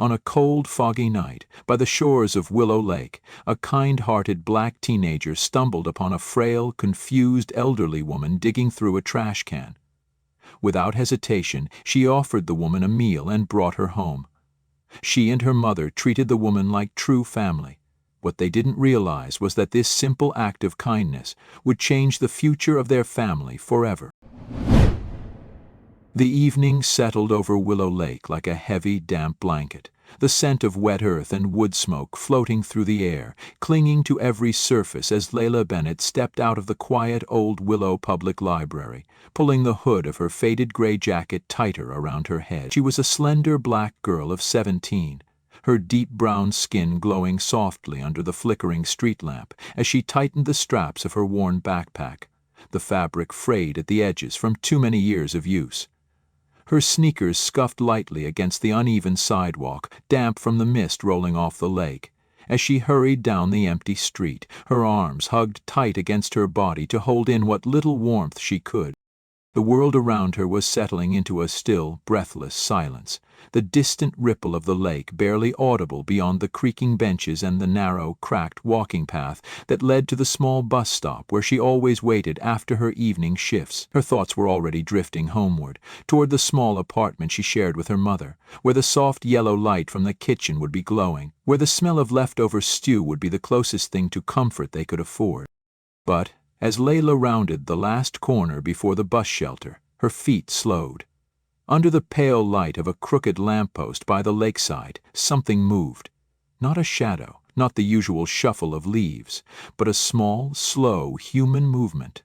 On a cold, foggy night, by the shores of Willow Lake, a kind-hearted black teenager stumbled upon a frail, confused elderly woman digging through a trash can. Without hesitation, she offered the woman a meal and brought her home. She and her mother treated the woman like true family. What they didn't realize was that this simple act of kindness would change the future of their family forever. The evening settled over Willow Lake like a heavy, damp blanket, the scent of wet earth and wood smoke floating through the air, clinging to every surface as Layla Bennett stepped out of the quiet old Willow Public Library, pulling the hood of her faded gray jacket tighter around her head. She was a slender black girl of 17, her deep brown skin glowing softly under the flickering street lamp as she tightened the straps of her worn backpack, the fabric frayed at the edges from too many years of use. Her sneakers scuffed lightly against the uneven sidewalk, damp from the mist rolling off the lake. As she hurried down the empty street, her arms hugged tight against her body to hold in what little warmth she could. The world around her was settling into a still, breathless silence, the distant ripple of the lake barely audible beyond the creaking benches and the narrow, cracked walking path that led to the small bus stop where she always waited after her evening shifts. Her thoughts were already drifting homeward, toward the small apartment she shared with her mother, where the soft yellow light from the kitchen would be glowing, where the smell of leftover stew would be the closest thing to comfort they could afford. But as Layla rounded the last corner before the bus shelter, her feet slowed. Under the pale light of a crooked lamppost by the lakeside, something moved. Not a shadow, not the usual shuffle of leaves, but a small, slow human movement.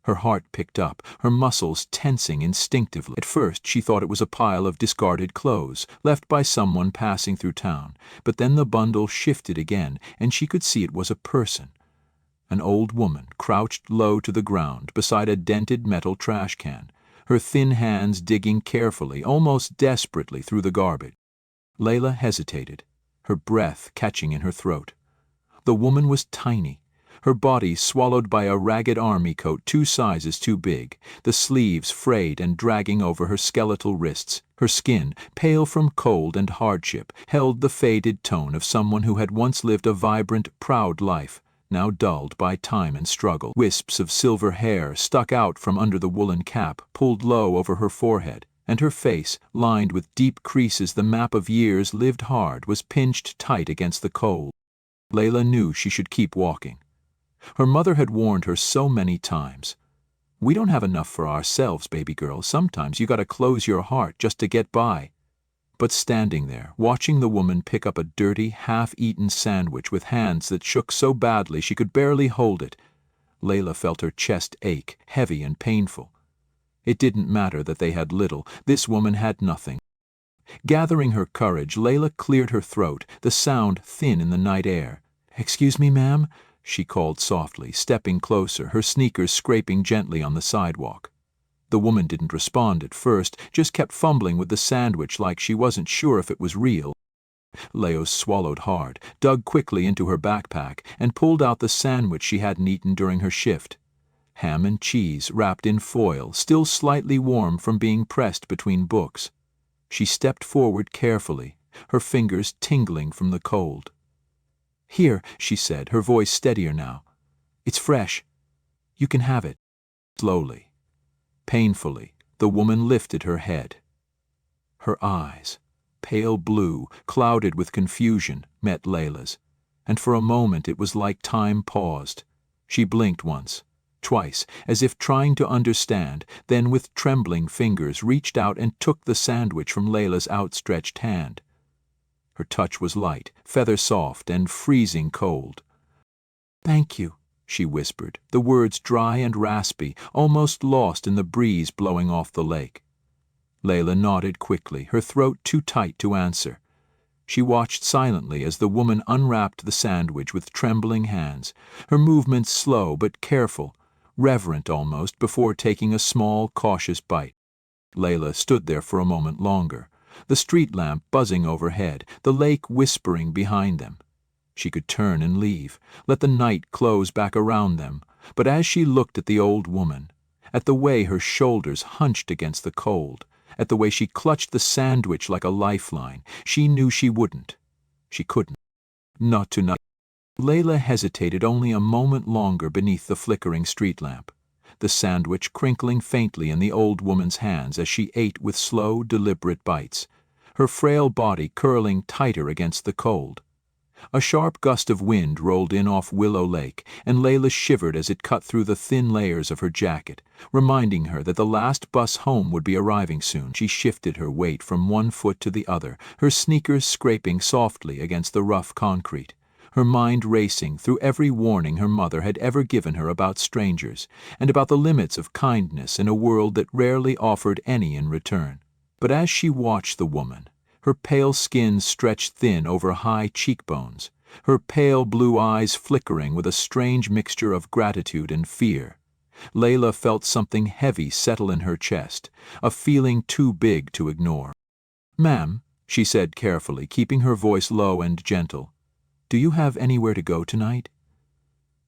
Her heart picked up, her muscles tensing instinctively. At first she thought it was a pile of discarded clothes, left by someone passing through town, but then the bundle shifted again, and she could see it was a person. An old woman crouched low to the ground beside a dented metal trash can, her thin hands digging carefully, almost desperately through the garbage. Layla hesitated, her breath catching in her throat. The woman was tiny, her body swallowed by a ragged army coat 2 sizes too big, the sleeves frayed and dragging over her skeletal wrists. Her skin, pale from cold and hardship, held the faded tone of someone who had once lived a vibrant, proud life, now dulled by time and struggle. Wisps of silver hair stuck out from under the woolen cap, pulled low over her forehead, and her face, lined with deep creases the map of years lived hard, was pinched tight against the cold. Layla knew she should keep walking. Her mother had warned her so many times. "We don't have enough for ourselves, baby girl. Sometimes you gotta close your heart just to get by." But standing there, watching the woman pick up a dirty, half-eaten sandwich with hands that shook so badly she could barely hold it, Layla felt her chest ache, heavy and painful. It didn't matter that they had little, this woman had nothing. Gathering her courage, Layla cleared her throat, the sound thin in the night air. "Excuse me, ma'am?" she called softly, stepping closer, her sneakers scraping gently on the sidewalk. The woman didn't respond at first, just kept fumbling with the sandwich like she wasn't sure if it was real. Leos swallowed hard, dug quickly into her backpack, and pulled out the sandwich she hadn't eaten during her shift. Ham and cheese wrapped in foil, still slightly warm from being pressed between books. She stepped forward carefully, her fingers tingling from the cold. "Here," she said, her voice steadier now. "It's fresh. You can have it." Slowly, painfully, the woman lifted her head. Her eyes, pale blue, clouded with confusion, met Layla's, and for a moment it was like time paused. She blinked once, twice, as if trying to understand, then with trembling fingers reached out and took the sandwich from Layla's outstretched hand. Her touch was light, feather-soft, and freezing cold. "Thank you," she whispered, the words dry and raspy, almost lost in the breeze blowing off the lake. Layla nodded quickly, her throat too tight to answer. She watched silently as the woman unwrapped the sandwich with trembling hands, her movements slow but careful, reverent almost, before taking a small, cautious bite. Layla stood there for a moment longer, the street lamp buzzing overhead, the lake whispering behind them. She could turn and leave, let the night close back around them, but as she looked at the old woman, at the way her shoulders hunched against the cold, at the way she clutched the sandwich like a lifeline. She knew she wouldn't. She couldn't. Not tonight. Layla hesitated only a moment longer beneath the flickering street lamp, the sandwich crinkling faintly in the old woman's hands as she ate with slow, deliberate bites, her frail body curling tighter against the cold. A sharp gust of wind rolled in off Willow Lake, and Layla shivered as it cut through the thin layers of her jacket, reminding her that the last bus home would be arriving soon. She shifted her weight from one foot to the other, her sneakers scraping softly against the rough concrete, her mind racing through every warning her mother had ever given her about strangers, and about the limits of kindness in a world that rarely offered any in return. But as she watched the woman, her pale skin stretched thin over high cheekbones, her pale blue eyes flickering with a strange mixture of gratitude and fear, Layla felt something heavy settle in her chest, a feeling too big to ignore. "Ma'am," she said carefully, keeping her voice low and gentle, "do you have anywhere to go tonight?"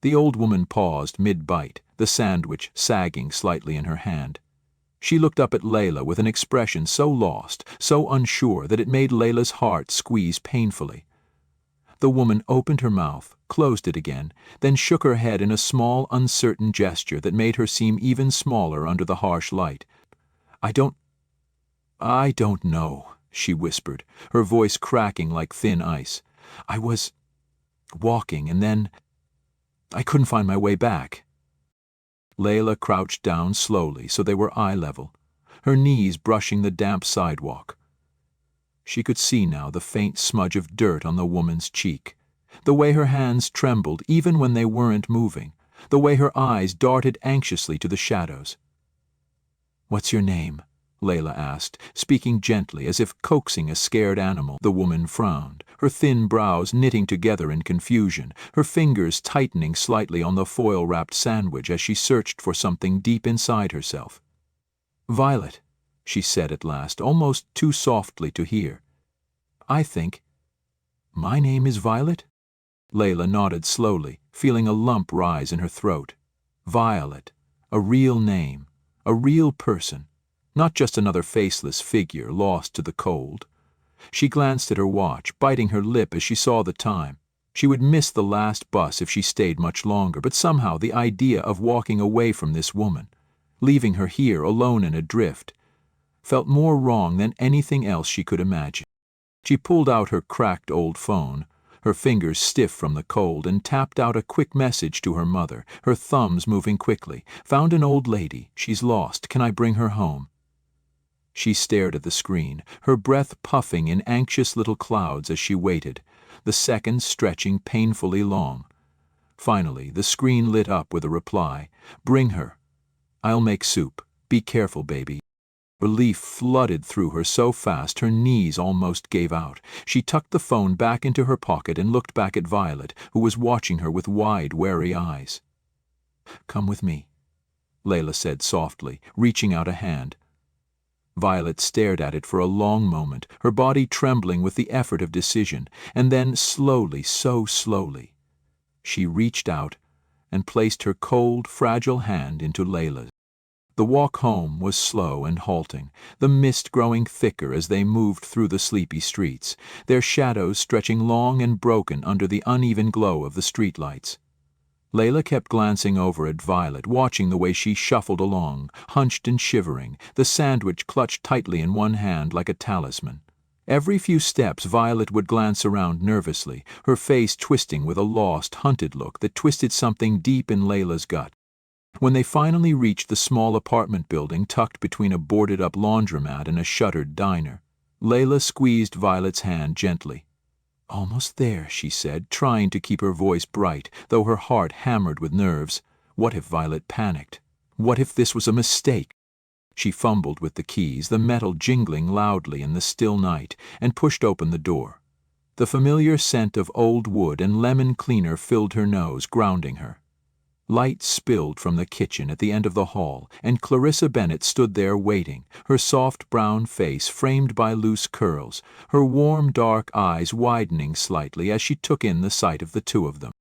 The old woman paused mid-bite, the sandwich sagging slightly in her hand. She looked up at Layla with an expression so lost, so unsure that it made Layla's heart squeeze painfully. The woman opened her mouth, closed it again, then shook her head in a small, uncertain gesture that made her seem even smaller under the harsh light. I don't know," she whispered, her voice cracking like thin ice. "I was walking, and then I couldn't find my way back." Layla crouched down slowly so they were eye-level, her knees brushing the damp sidewalk. She could see now the faint smudge of dirt on the woman's cheek, the way her hands trembled even when they weren't moving, the way her eyes darted anxiously to the shadows. "What's your name?" Layla asked, speaking gently as if coaxing a scared animal. The woman frowned, her thin brows knitting together in confusion, her fingers tightening slightly on the foil-wrapped sandwich as she searched for something deep inside herself. "Violet," she said at last, almost too softly to hear. "I think—" "My name is Violet?" Layla nodded slowly, feeling a lump rise in her throat. Violet, a real name, a real person, not just another faceless figure lost to the cold. She glanced at her watch, biting her lip as she saw the time. She would miss the last bus if she stayed much longer, but somehow the idea of walking away from this woman, leaving her here alone and adrift, felt more wrong than anything else she could imagine. She pulled out her cracked old phone, her fingers stiff from the cold, and tapped out a quick message to her mother, her thumbs moving quickly. "Found an old lady. She's lost. Can I bring her home?" She stared at the screen, her breath puffing in anxious little clouds as she waited, the seconds stretching painfully long. Finally, the screen lit up with a reply. "Bring her. I'll make soup. Be careful, baby." Relief flooded through her so fast her knees almost gave out. She tucked the phone back into her pocket and looked back at Violet, who was watching her with wide, wary eyes. "Come with me," Layla said softly, reaching out a hand. Violet stared at it for a long moment, her body trembling with the effort of decision, and then slowly, so slowly, she reached out and placed her cold, fragile hand into Layla's. The walk home was slow and halting, the mist growing thicker as they moved through the sleepy streets, their shadows stretching long and broken under the uneven glow of the streetlights. Layla kept glancing over at Violet, watching the way she shuffled along, hunched and shivering, the sandwich clutched tightly in one hand like a talisman. Every few steps Violet would glance around nervously, her face twisting with a lost, hunted look that twisted something deep in Layla's gut. When they finally reached the small apartment building tucked between a boarded-up laundromat and a shuttered diner, Layla squeezed Violet's hand gently. "Almost there," she said, trying to keep her voice bright, though her heart hammered with nerves. What if Violet panicked? What if this was a mistake? She fumbled with the keys, the metal jingling loudly in the still night, and pushed open the door. The familiar scent of old wood and lemon cleaner filled her nose, grounding her. Light spilled from the kitchen at the end of the hall, and Clarissa Bennet stood there waiting, her soft brown face framed by loose curls, her warm dark eyes widening slightly as she took in the sight of the two of them.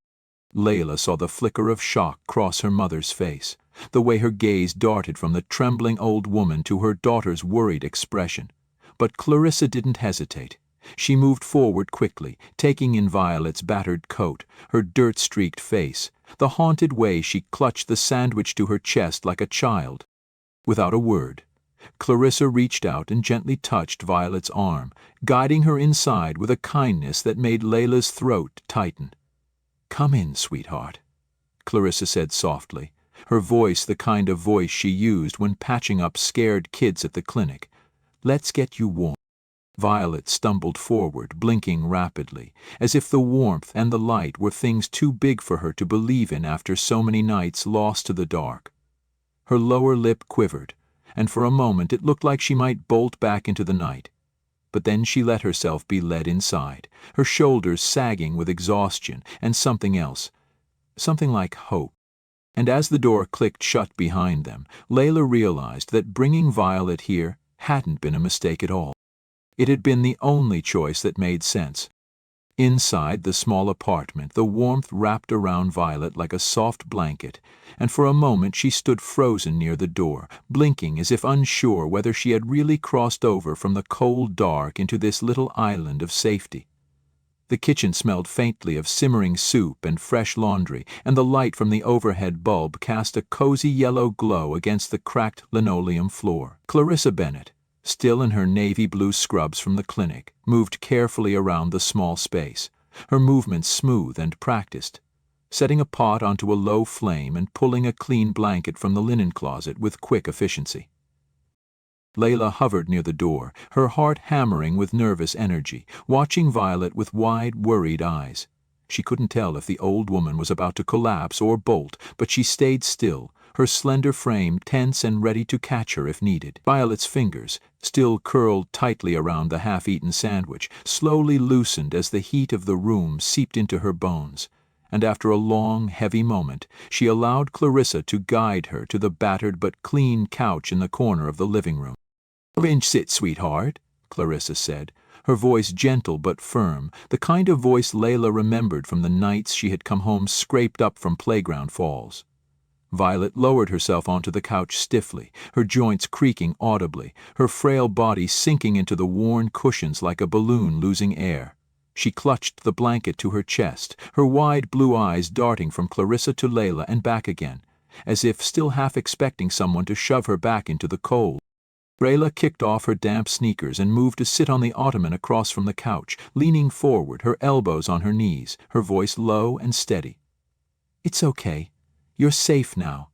Layla saw the flicker of shock cross her mother's face, the way her gaze darted from the trembling old woman to her daughter's worried expression. But Clarissa didn't hesitate. She moved forward quickly, taking in Violet's battered coat, her dirt-streaked face, the haunted way she clutched the sandwich to her chest like a child. Without a word, Clarissa reached out and gently touched Violet's arm, guiding her inside with a kindness that made Layla's throat tighten. "Come in, sweetheart," Clarissa said softly, her voice the kind of voice she used when patching up scared kids at the clinic. "Let's get you warm." Violet stumbled forward, blinking rapidly, as if the warmth and the light were things too big for her to believe in after so many nights lost to the dark. Her lower lip quivered, and for a moment it looked like she might bolt back into the night. But then she let herself be led inside, her shoulders sagging with exhaustion and something else, something like hope. And as the door clicked shut behind them, Layla realized that bringing Violet here hadn't been a mistake at all. It had been the only choice that made sense. Inside the small apartment, the warmth wrapped around Violet like a soft blanket, and for a moment she stood frozen near the door, blinking as if unsure whether she had really crossed over from the cold dark into this little island of safety. The kitchen smelled faintly of simmering soup and fresh laundry, and the light from the overhead bulb cast a cozy yellow glow against the cracked linoleum floor. Clarissa Bennett, still in her navy blue scrubs from the clinic, moved carefully around the small space, her movements smooth and practiced, setting a pot onto a low flame and pulling a clean blanket from the linen closet with quick efficiency. Layla hovered near the door, her heart hammering with nervous energy, watching Violet with wide, worried eyes. She couldn't tell if the old woman was about to collapse or bolt, but she stayed still, her slender frame tense and ready to catch her if needed. Violet's fingers, still curled tightly around the half-eaten sandwich, slowly loosened as the heat of the room seeped into her bones, and after a long, heavy moment, she allowed Clarissa to guide her to the battered but clean couch in the corner of the living room. "Arrange sit, sweetheart," Clarissa said, her voice gentle but firm, the kind of voice Layla remembered from the nights she had come home scraped up from playground falls. Violet lowered herself onto the couch stiffly, her joints creaking audibly, her frail body sinking into the worn cushions like a balloon losing air. She clutched the blanket to her chest, her wide blue eyes darting from Clarissa to Layla and back again, as if still half expecting someone to shove her back into the cold. Layla kicked off her damp sneakers and moved to sit on the ottoman across from the couch, leaning forward, her elbows on her knees, her voice low and steady. "It's okay. You're safe now.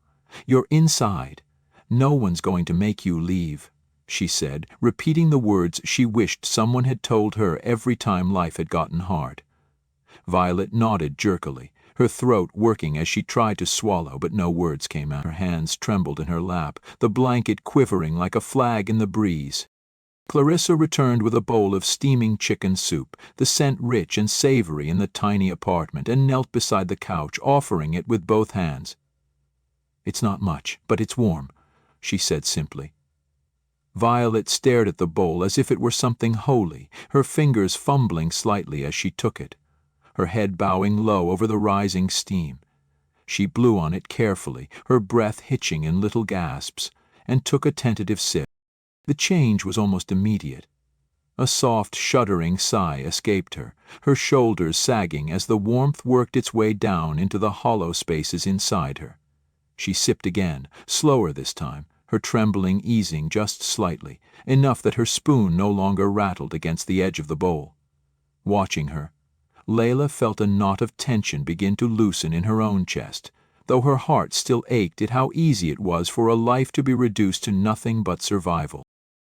You're inside. No one's going to make you leave," she said, repeating the words she wished someone had told her every time life had gotten hard. Violet nodded jerkily, her throat working as she tried to swallow, but no words came out. Her hands trembled in her lap, the blanket quivering like a flag in the breeze. Clarissa returned with a bowl of steaming chicken soup, the scent rich and savory in the tiny apartment, and knelt beside the couch, offering it with both hands. "It's not much, but it's warm," she said simply. Violet stared at the bowl as if it were something holy, her fingers fumbling slightly as she took it, her head bowing low over the rising steam. She blew on it carefully, her breath hitching in little gasps, and took a tentative sip. The change was almost immediate. A soft, shuddering sigh escaped her, her shoulders sagging as the warmth worked its way down into the hollow spaces inside her. She sipped again, slower this time, her trembling easing just slightly, enough that her spoon no longer rattled against the edge of the bowl. Watching her, Layla felt a knot of tension begin to loosen in her own chest, though her heart still ached at how easy it was for a life to be reduced to nothing but survival.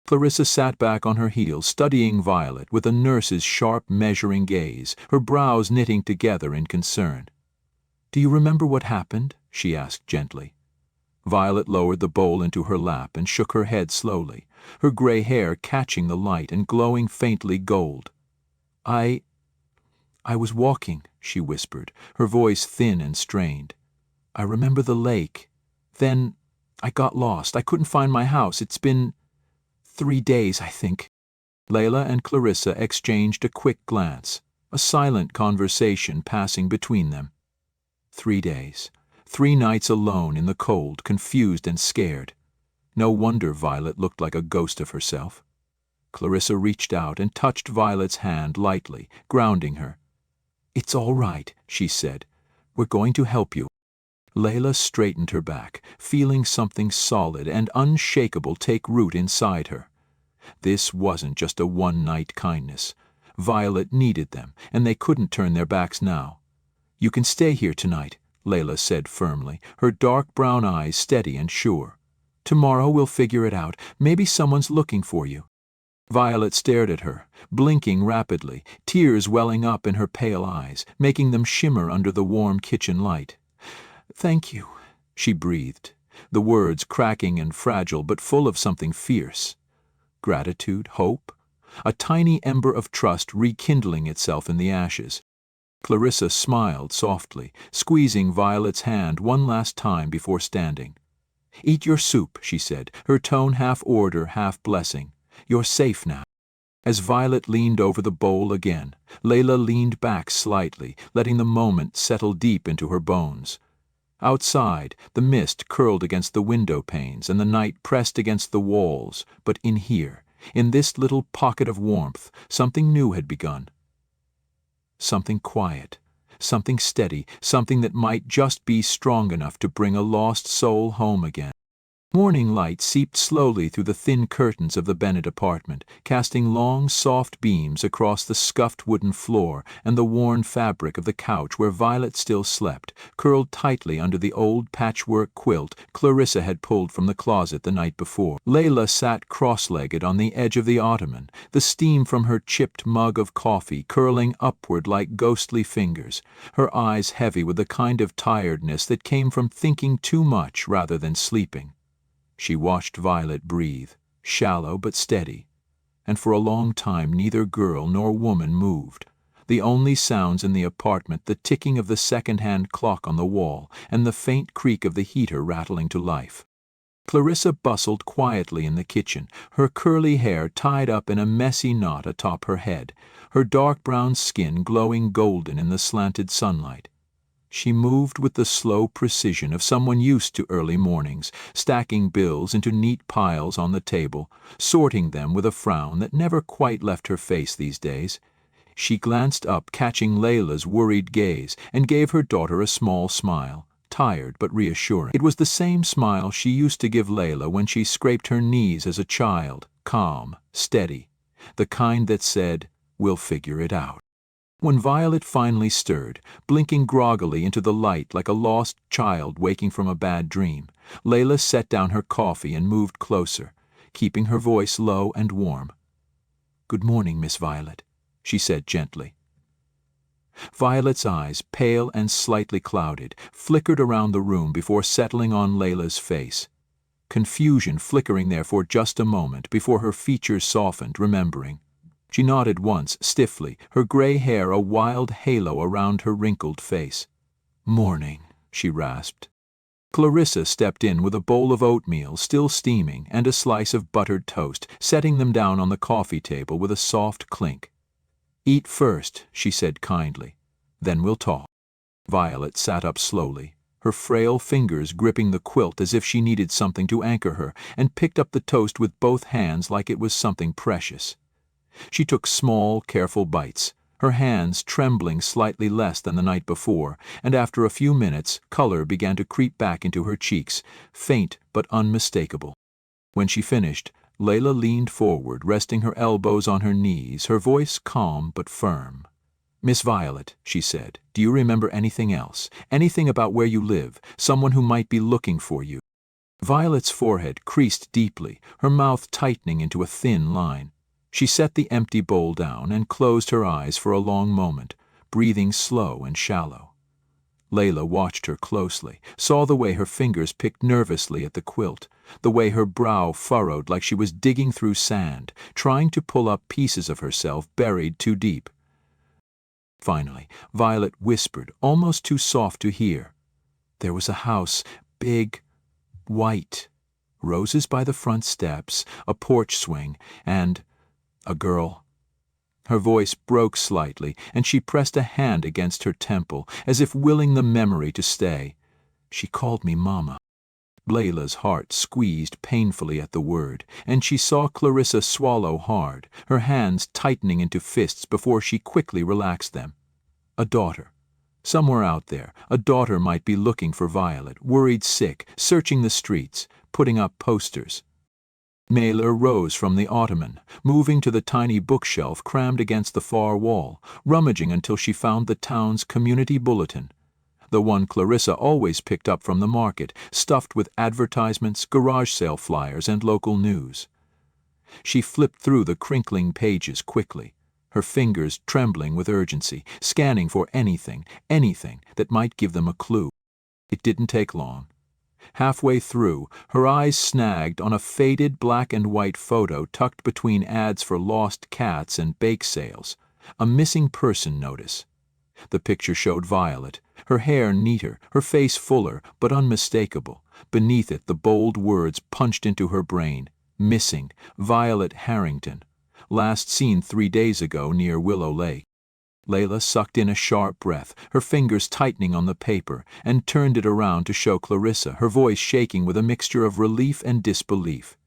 Clarissa sat back on her heels, studying Violet with a nurse's sharp, measuring gaze, her brows knitting together in concern. "Do you remember what happened?" she asked gently. Violet lowered the bowl into her lap and shook her head slowly, her gray hair catching the light and glowing faintly gold. I was walking," she whispered, her voice thin and strained. "I remember the lake. Then I got lost. I couldn't find my house. It's been 3 days, I think." Layla and Clarissa exchanged a quick glance, a silent conversation passing between them. 3 days. 3 nights alone in the cold, confused and scared. No wonder Violet looked like a ghost of herself. Clarissa reached out and touched Violet's hand lightly, grounding her. "It's all right," she said. "We're going to help you." Layla straightened her back, feeling something solid and unshakable take root inside her. This wasn't just a one-night kindness. Violet needed them, and they couldn't turn their backs now. "You can stay here tonight," Layla said firmly, her dark brown eyes steady and sure. "Tomorrow we'll figure it out. Maybe someone's looking for you." Violet stared at her, blinking rapidly, tears welling up in her pale eyes, making them shimmer under the warm kitchen light. "Thank you," she breathed, the words cracking and fragile but full of something fierce. Gratitude, hope, a tiny ember of trust rekindling itself in the ashes. Clarissa smiled softly, squeezing Violet's hand one last time before standing. "Eat your soup," she said, her tone half order, half blessing. "You're safe now." As Violet leaned over the bowl again, Layla leaned back slightly, letting the moment settle deep into her bones. Outside, the mist curled against the window panes and the night pressed against the walls, but in here, in this little pocket of warmth, something new had begun. Something quiet, something steady, something that might just be strong enough to bring a lost soul home again. Morning light seeped slowly through the thin curtains of the Bennett apartment, casting long, soft beams across the scuffed wooden floor and the worn fabric of the couch where Violet still slept, curled tightly under the old patchwork quilt Clarissa had pulled from the closet the night before. Layla sat cross-legged on the edge of the ottoman, the steam from her chipped mug of coffee curling upward like ghostly fingers, her eyes heavy with the kind of tiredness that came from thinking too much rather than sleeping. She watched Violet breathe, shallow but steady, and for a long time neither girl nor woman moved. The only sounds in the apartment the ticking of the second-hand clock on the wall and the faint creak of the heater rattling to life. Clarissa bustled quietly in the kitchen, her curly hair tied up in a messy knot atop her head, her dark brown skin glowing golden in the slanted sunlight. She moved with the slow precision of someone used to early mornings, stacking bills into neat piles on the table, sorting them with a frown that never quite left her face these days. She glanced up, catching Layla's worried gaze, and gave her daughter a small smile, tired but reassuring. It was the same smile she used to give Layla when she scraped her knees as a child, calm, steady, the kind that said, "We'll figure it out." When Violet finally stirred, blinking groggily into the light like a lost child waking from a bad dream, Layla set down her coffee and moved closer, keeping her voice low and warm. "Good morning, Miss Violet," she said gently. Violet's eyes, pale and slightly clouded, flickered around the room before settling on Layla's face. Confusion flickering there for just a moment before her features softened, remembering. She nodded once, stiffly, her gray hair a wild halo around her wrinkled face. "Morning," she rasped. Clarissa stepped in with a bowl of oatmeal still steaming and a slice of buttered toast, setting them down on the coffee table with a soft clink. "Eat first," she said kindly. "Then we'll talk." Violet sat up slowly, her frail fingers gripping the quilt as if she needed something to anchor her, and picked up the toast with both hands like it was something precious. She took small, careful bites, her hands trembling slightly less than the night before, and after a few minutes color began to creep back into her cheeks, faint but unmistakable. When she finished, Layla leaned forward, resting her elbows on her knees, her voice calm but firm. "Miss Violet," she said, "do you remember anything else? Anything about where you live, someone who might be looking for you?" Violet's forehead creased deeply, her mouth tightening into a thin line. She set the empty bowl down and closed her eyes for a long moment, breathing slow and shallow. Layla watched her closely, saw the way her fingers picked nervously at the quilt, the way her brow furrowed like she was digging through sand, trying to pull up pieces of herself buried too deep. Finally, Violet whispered, almost too soft to hear. "There was a house, big, white, roses by the front steps, a porch swing, and a girl. Her voice broke slightly, and she pressed a hand against her temple, as if willing the memory to stay. "She called me Mama." Layla's heart squeezed painfully at the word, and she saw Clarissa swallow hard, her hands tightening into fists before she quickly relaxed them. A daughter. Somewhere out there, a daughter might be looking for Violet, worried sick, searching the streets, putting up posters. Naylor rose from the ottoman, moving to the tiny bookshelf crammed against the far wall, rummaging until she found the town's community bulletin. The one Clarissa always picked up from the market, stuffed with advertisements, garage sale flyers, and local news. She flipped through the crinkling pages quickly, her fingers trembling with urgency, scanning for anything that might give them a clue. It didn't take long. Halfway through, her eyes snagged on a faded black and white photo tucked between ads for lost cats and bake sales, a missing person notice. The picture showed Violet, her hair neater, her face fuller, but unmistakable. Beneath it, the bold words punched into her brain. Missing, Violet Harrington. Last seen 3 days ago near Willow Lake. Layla sucked in a sharp breath, her fingers tightening on the paper, and turned it around to show Clarissa, her voice shaking with a mixture of relief and disbelief.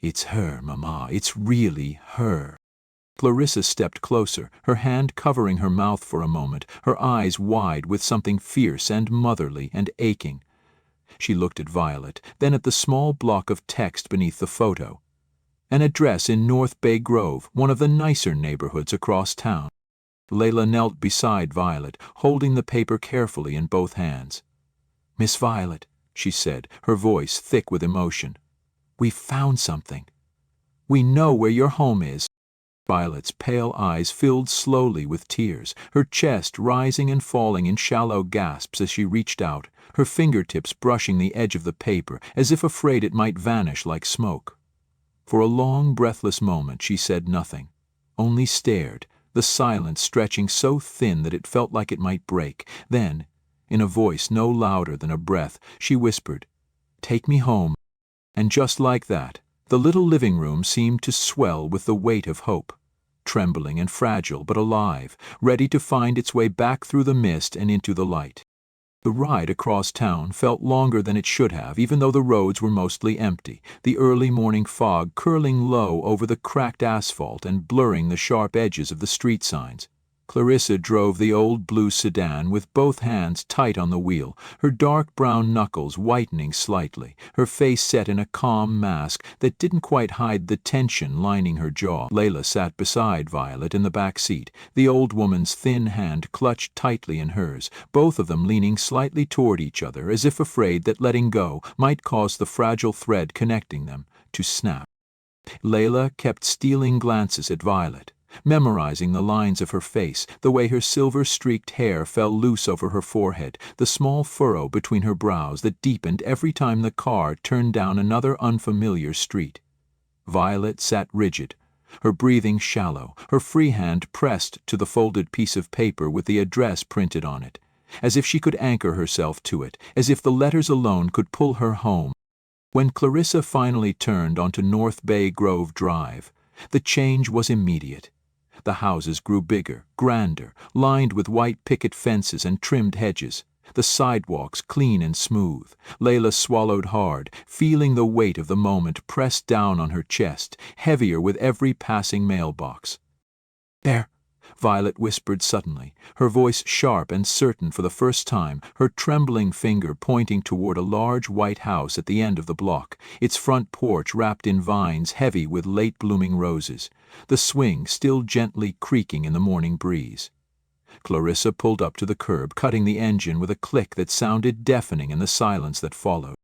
"It's her, Mama. It's really her." Clarissa stepped closer, her hand covering her mouth for a moment, her eyes wide with something fierce and motherly and aching. She looked at Violet, then at the small block of text beneath the photo. An address in North Bay Grove, one of the nicer neighborhoods across town. Layla knelt beside Violet, holding the paper carefully in both hands. "Miss Violet," she said, her voice thick with emotion, "we've found something. We know where your home is." Violet's pale eyes filled slowly with tears, her chest rising and falling in shallow gasps as she reached out, her fingertips brushing the edge of the paper, as if afraid it might vanish like smoke. For a long, breathless moment she said nothing, only stared, the silence stretching so thin that it felt like it might break. Then, in a voice no louder than a breath, she whispered, "Take me home." And just like that, the little living room seemed to swell with the weight of hope, trembling and fragile but alive, ready to find its way back through the mist and into the light. The ride across town felt longer than it should have, even though the roads were mostly empty, the early morning fog curling low over the cracked asphalt and blurring the sharp edges of the street signs. Clarissa drove the old blue sedan with both hands tight on the wheel, her dark brown knuckles whitening slightly, her face set in a calm mask that didn't quite hide the tension lining her jaw. Layla sat beside Violet in the back seat, the old woman's thin hand clutched tightly in hers, both of them leaning slightly toward each other as if afraid that letting go might cause the fragile thread connecting them to snap. Layla kept stealing glances at Violet, memorizing the lines of her face, the way her silver-streaked hair fell loose over her forehead, the small furrow between her brows that deepened every time the car turned down another unfamiliar street. Violet sat rigid, her breathing shallow, her free hand pressed to the folded piece of paper with the address printed on it, as if she could anchor herself to it, as if the letters alone could pull her home. When Clarissa finally turned onto North Bay Grove Drive, the change was immediate. The houses grew bigger, grander, lined with white picket fences and trimmed hedges, the sidewalks clean and smooth. Layla swallowed hard, feeling the weight of the moment pressed down on her chest, heavier with every passing mailbox. "There," Violet whispered suddenly, her voice sharp and certain for the first time, her trembling finger pointing toward a large white house at the end of the block, its front porch wrapped in vines heavy with late-blooming roses, the swing still gently creaking in the morning breeze. Clarissa pulled up to the curb, cutting the engine with a click that sounded deafening in the silence that followed.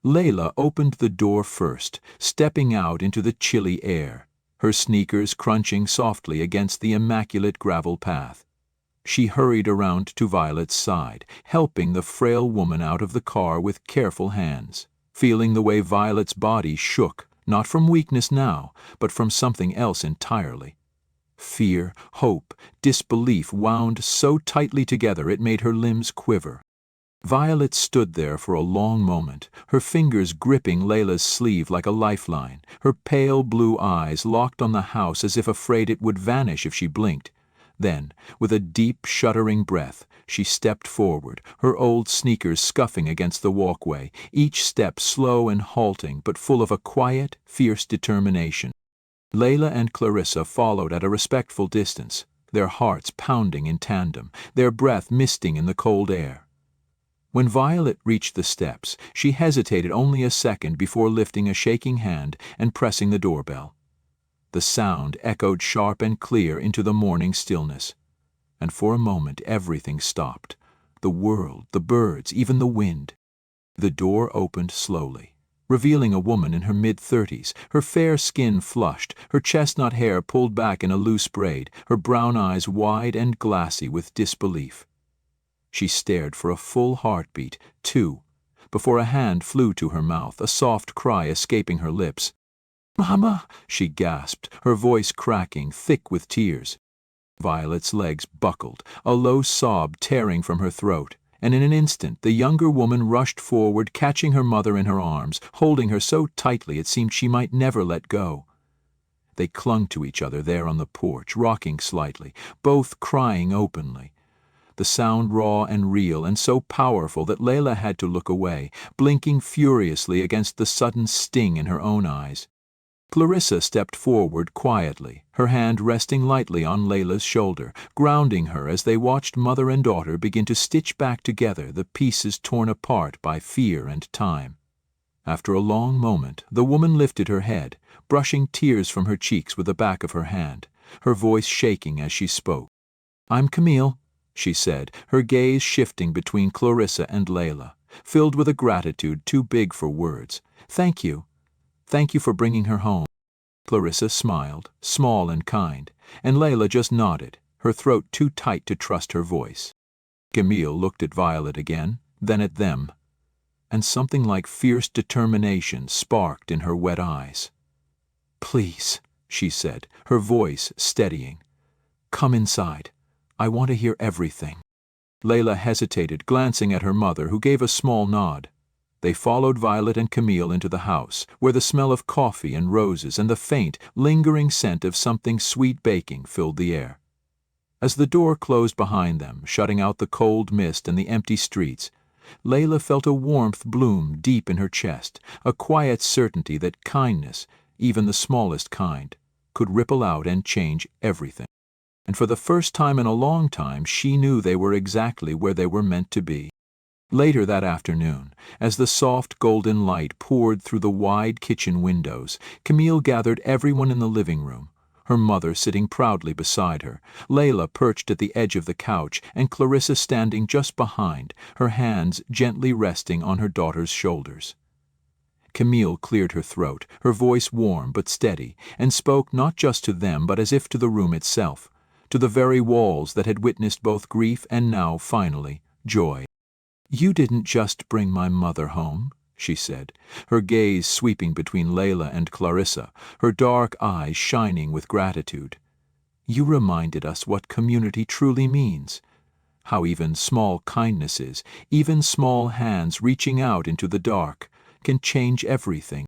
Layla opened the door first, stepping out into the chilly air, her sneakers crunching softly against the immaculate gravel path. She hurried around to Violet's side, helping the frail woman out of the car with careful hands, feeling the way Violet's body shook, not from weakness now, but from something else entirely. Fear, hope, disbelief wound so tightly together it made her limbs quiver. Violet stood there for a long moment, her fingers gripping Layla's sleeve like a lifeline, her pale blue eyes locked on the house as if afraid it would vanish if she blinked. Then, with a deep, shuddering breath, she stepped forward, her old sneakers scuffing against the walkway, each step slow and halting but full of a quiet, fierce determination. Layla and Clarissa followed at a respectful distance, their hearts pounding in tandem, their breath misting in the cold air. When Violet reached the steps, she hesitated only a second before lifting a shaking hand and pressing the doorbell. The sound echoed sharp and clear into the morning stillness, and for a moment everything stopped. The world, the birds, even the wind. The door opened slowly, revealing a woman in her mid-30s, her fair skin flushed, her chestnut hair pulled back in a loose braid, her brown eyes wide and glassy with disbelief. She stared for a full heartbeat, two, before a hand flew to her mouth, a soft cry escaping her lips. "Mama!" she gasped, her voice cracking, thick with tears. Violet's legs buckled, a low sob tearing from her throat, and in an instant the younger woman rushed forward, catching her mother in her arms, holding her so tightly it seemed she might never let go. They clung to each other there on the porch, rocking slightly, both crying openly. The sound raw and real and so powerful that Layla had to look away, blinking furiously against the sudden sting in her own eyes. Clarissa stepped forward quietly, her hand resting lightly on Layla's shoulder, grounding her as they watched mother and daughter begin to stitch back together the pieces torn apart by fear and time. After a long moment, the woman lifted her head, brushing tears from her cheeks with the back of her hand, her voice shaking as she spoke. "I'm Camille," she said, her gaze shifting between Clarissa and Layla, filled with a gratitude too big for words. "Thank you. Thank you for bringing her home." Clarissa smiled, small and kind, and Layla just nodded, her throat too tight to trust her voice. Camille looked at Violet again, then at them, and something like fierce determination sparked in her wet eyes. "Please," she said, her voice steadying. "Come inside. I want to hear everything." Layla hesitated, glancing at her mother, who gave a small nod. They followed Violet and Camille into the house, where the smell of coffee and roses and the faint, lingering scent of something sweet baking filled the air. As the door closed behind them, shutting out the cold mist and the empty streets, Layla felt a warmth bloom deep in her chest, a quiet certainty that kindness, even the smallest kind, could ripple out and change everything. And for the first time in a long time, she knew they were exactly where they were meant to be. Later that afternoon, as the soft golden light poured through the wide kitchen windows, Camille gathered everyone in the living room, her mother sitting proudly beside her, Layla perched at the edge of the couch, and Clarissa standing just behind, her hands gently resting on her daughter's shoulders. Camille cleared her throat, her voice warm but steady, and spoke not just to them but as if to the room itself, to the very walls that had witnessed both grief and now, finally, joy. "You didn't just bring my mother home," she said, her gaze sweeping between Layla and Clarissa, her dark eyes shining with gratitude. "You reminded us what community truly means, how even small kindnesses, even small hands reaching out into the dark, can change everything."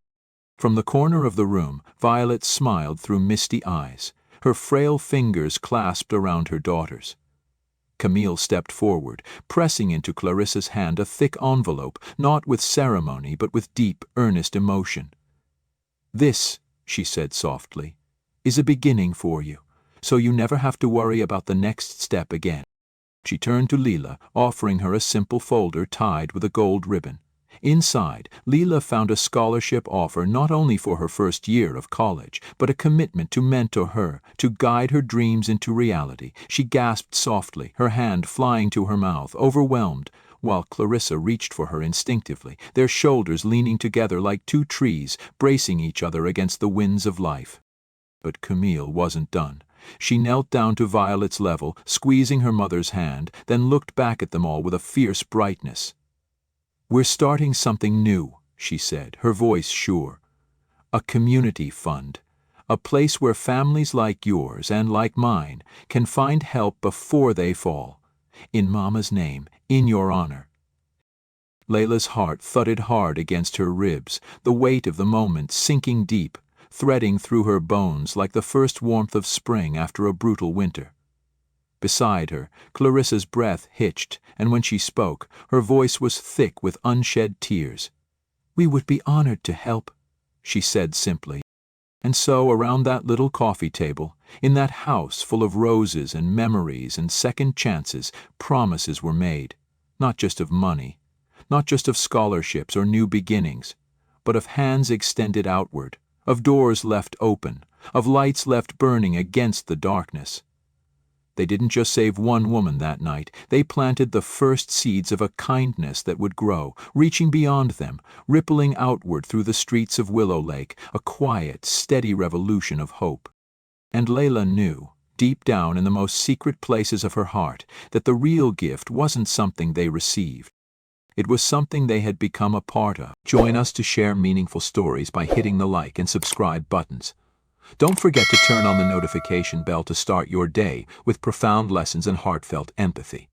From the corner of the room, Violet smiled through misty eyes, her frail fingers clasped around her daughter's. Camille stepped forward, pressing into Clarissa's hand a thick envelope, not with ceremony but with deep, earnest emotion. "This," she said softly, "is a beginning for you, so you never have to worry about the next step again." She turned to Leela, offering her a simple folder tied with a gold ribbon. Inside, Leela found a scholarship offer not only for her first year of college, but a commitment to mentor her, to guide her dreams into reality. She gasped softly, her hand flying to her mouth, overwhelmed, while Clarissa reached for her instinctively, their shoulders leaning together like two trees, bracing each other against the winds of life. But Camille wasn't done. She knelt down to Violet's level, squeezing her mother's hand, then looked back at them all with a fierce brightness. "We're starting something new," she said, her voice sure. "A community fund. A place where families like yours and like mine can find help before they fall. In Mama's name, in your honor. Layla's heart thudded hard against her ribs, the weight of the moment sinking deep, threading through her bones like the first warmth of spring after a brutal winter. Beside her, Clarissa's breath hitched, and when she spoke, her voice was thick with unshed tears. "We would be honored to help," she said simply. And so, around that little coffee table, in that house full of roses and memories and second chances, promises were made, not just of money, not just of scholarships or new beginnings, but of hands extended outward, of doors left open, of lights left burning against the darkness. They didn't just save one woman that night, they planted the first seeds of a kindness that would grow, reaching beyond them, rippling outward through the streets of Willow Lake, a quiet, steady revolution of hope. And Layla knew, deep down in the most secret places of her heart, that the real gift wasn't something they received. It was something they had become a part of. Join us to share meaningful stories by hitting the like and subscribe buttons. Don't forget to turn on the notification bell to start your day with profound lessons and heartfelt empathy.